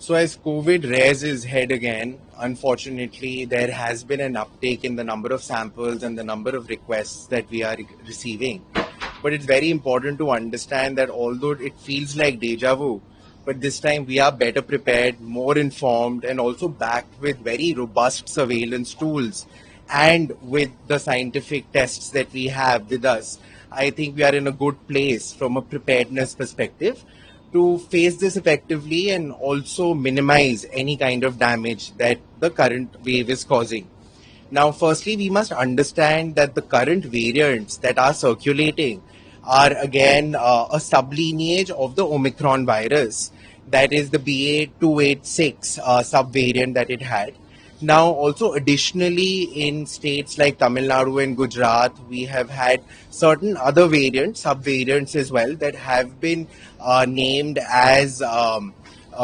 So as COVID rears its head again, unfortunately, there has been an uptake in the number of samples and the number of requests that we are receiving. But it's very important to understand that although it feels like deja vu, but this time we are better prepared, more informed, and also backed with very robust surveillance tools and with the scientific tests that we have with us. I think we are in a good place from a preparedness perspective to face this effectively and also minimize any kind of damage that the current wave is causing. Now, firstly, we must understand that the current variants that are circulating are again a sublineage of the Omicron virus. That is the BA286 subvariant that it had. Now, also additionally, in states like Tamil Nadu and Gujarat, we have had certain other variants, subvariants as well, that have been named as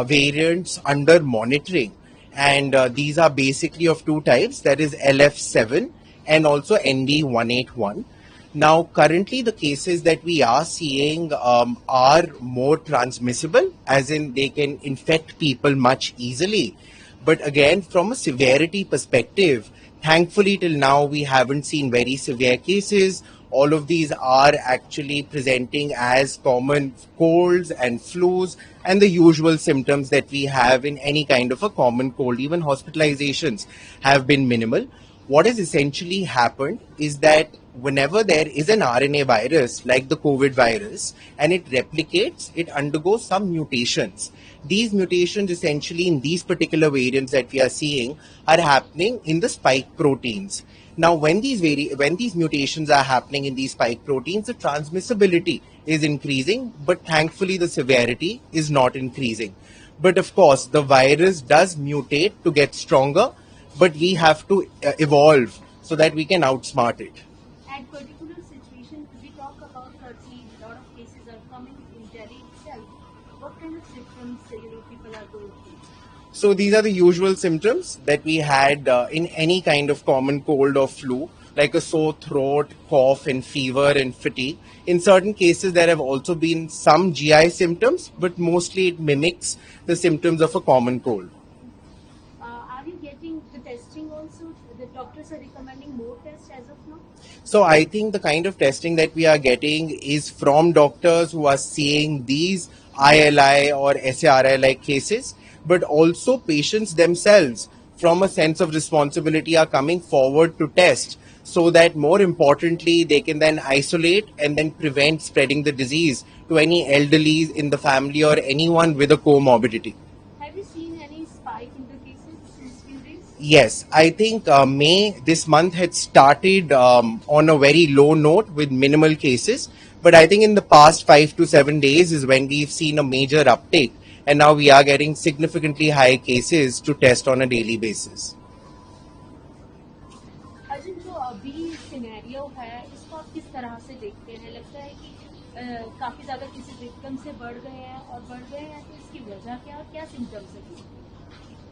variants under monitoring. And these are basically of two types, that is LF7 and also ND181. Now, currently, the cases that we are seeing are more transmissible, as in they can infect people much easily. But again, from a severity perspective, thankfully till now we haven't seen very severe cases. All of these are actually presenting as common colds and flus and the usual symptoms that we have in any kind of a common cold. Even hospitalizations have been minimal. What has essentially happened is that whenever there is an RNA virus like the COVID virus and it replicates, it undergoes some mutations. These mutations essentially in these particular variants that we are seeing are happening in the spike proteins. Now, when these mutations are happening in these spike proteins, the transmissibility is increasing, but thankfully the severity is not increasing. But of course, the virus does mutate to get stronger, but we have to evolve so that we can outsmart it. At particular situations, we talk about 30, a lot of cases are coming in Delhi itself. What kind of symptoms people are going through? So these are the usual symptoms that we had in any kind of common cold or flu, like a sore throat, cough and fever and fatigue. In certain cases, there have also been some GI symptoms, but mostly it mimics the symptoms of a common cold. Are you getting the testing also? The doctors are recommending more tests as of now? So I think the kind of testing that we are getting is from doctors who are seeing these ILI or SARI like cases, but also patients themselves from a sense of responsibility are coming forward to test so that more importantly they can then isolate and then prevent spreading the disease to any elderly in the family or anyone with a comorbidity. Have you seen any spike in the cases since few days? Yes, I think May this month had started on a very low note with minimal cases. But I think in the past 5 to 7 days is when we've seen a major uptake. And now we are getting significantly high cases to test on a daily basis. Arjun, जो अभी scenario है इसको आप किस तरह से देखते हैं? लगता है कि काफी ज्यादा केसेस एकदम से बढ़ गए हैं तो इसकी वजह क्या सिम्टम्स है?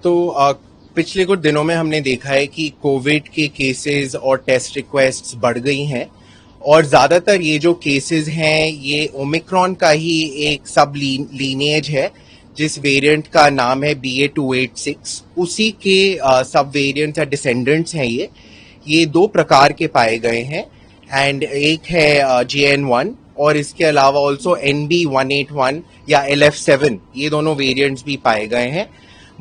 तो पिछले कुछ दिनों में हमने देखा है कि कोविड के केसेस और टेस्ट रिक्वेस्ट्स बढ़ गई हैं और ज्यादातर ये जो केसेस हैं ये ओमिक्रॉन का ही एक सब लीनेज है जिस वेरिएंट का नाम है BA286. उसी के सब वेरिएंट्स या डिसेंडेंट्स हैं ये दो प्रकार के पाए गए हैं एंड एक है JN1 और इसके अलावा ऑल्सो NB181 या LF7 ये दोनों वेरिएंट्स भी पाए गए हैं.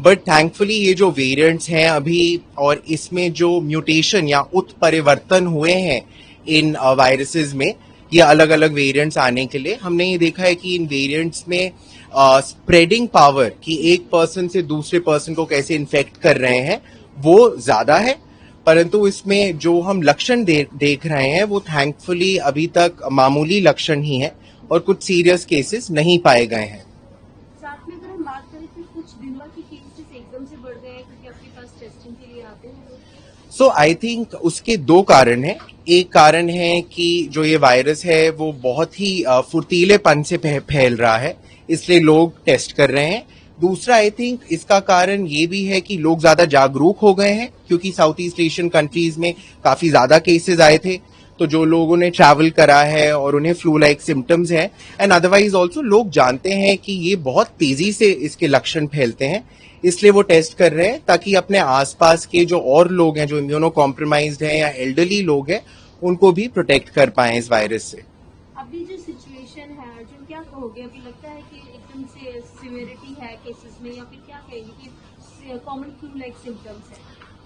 बट थैंकफुली ये जो वेरिएंट्स हैं अभी और इसमें जो म्यूटेशन या उत्परिवर्तन हुए हैं इन वायरसेस में ये अलग अलग वेरिएंट्स आने के लिए हमने ये देखा है कि इन वेरिएंट्स में स्प्रेडिंग पावर कि एक पर्सन से दूसरे पर्सन को कैसे इन्फेक्ट कर रहे हैं वो ज्यादा है, परंतु इसमें जो हम लक्षण देख रहे हैं वो थैंकफुली अभी तक मामूली लक्षण ही है और कुछ सीरियस केसेस नहीं पाए गए हैं. साथ में अगर हम बात करें तो कुछ दिनों की केसेस एकदम से बढ़ गए हैं क्योंकि आपके पास टेस्टिंग के लिए आते हैं. सो आई थिंक उसके दो कारण हैं. एक कारण है कि जो ये वायरस है वो बहुत ही फुर्तीलेपन से फैल रहा है इसलिए लोग टेस्ट कर रहे हैं. दूसरा आई थिंक इसका कारण ये भी है कि लोग ज्यादा जागरूक हो गए हैं क्योंकि साउथ ईस्ट एशियन कंट्रीज में काफी ज्यादा केसेस आए थे तो जो लोगों ने ट्रैवल करा है और उन्हें फ्लू लाइक सिम्टम्स है, एंड अदरवाइज ऑल्सो लोग जानते हैं कि ये बहुत तेजी से इसके लक्षण फैलते हैं, इसलिए वो टेस्ट कर रहे हैं ताकि अपने आसपास के जो और लोग हैं जो इम्यूनो कॉम्प्रोमाइज्ड हैं या एल्डरली लोग हैं उनको भी प्रोटेक्ट कर पाएं इस वायरस से। अभी जो सिचुएशन है अर्जुन, क्या कहोगे? अभी लगता है कि एकदम से सिवियरिटी है केसेस में, या फिर क्या कहेंगे कि कॉमन फ्लू लाइक सिम्टम्स है?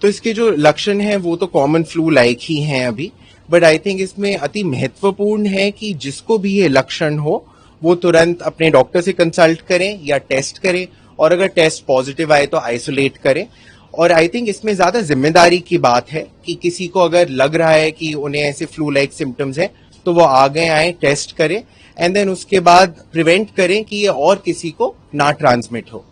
तो इसके जो लक्षण हैं वो तो कॉमन फ्लू लाइक ही हैं अभी, बट आई थिंक इसमें अति महत्वपूर्ण है कि जिसको भी ये लक्षण हो वो तुरंत अपने डॉक्टर से कंसल्ट करें या टेस्ट करें, और अगर टेस्ट पॉजिटिव आए तो आइसोलेट करें। और आई थिंक इसमें ज्यादा जिम्मेदारी की बात है कि किसी को अगर लग रहा है कि उन्हें ऐसे फ्लू लाइक सिम्टम्स है तो वो आगे आए, टेस्ट करें, एंड देन उसके बाद प्रिवेंट करें कि ये और किसी को ना ट्रांसमिट हो।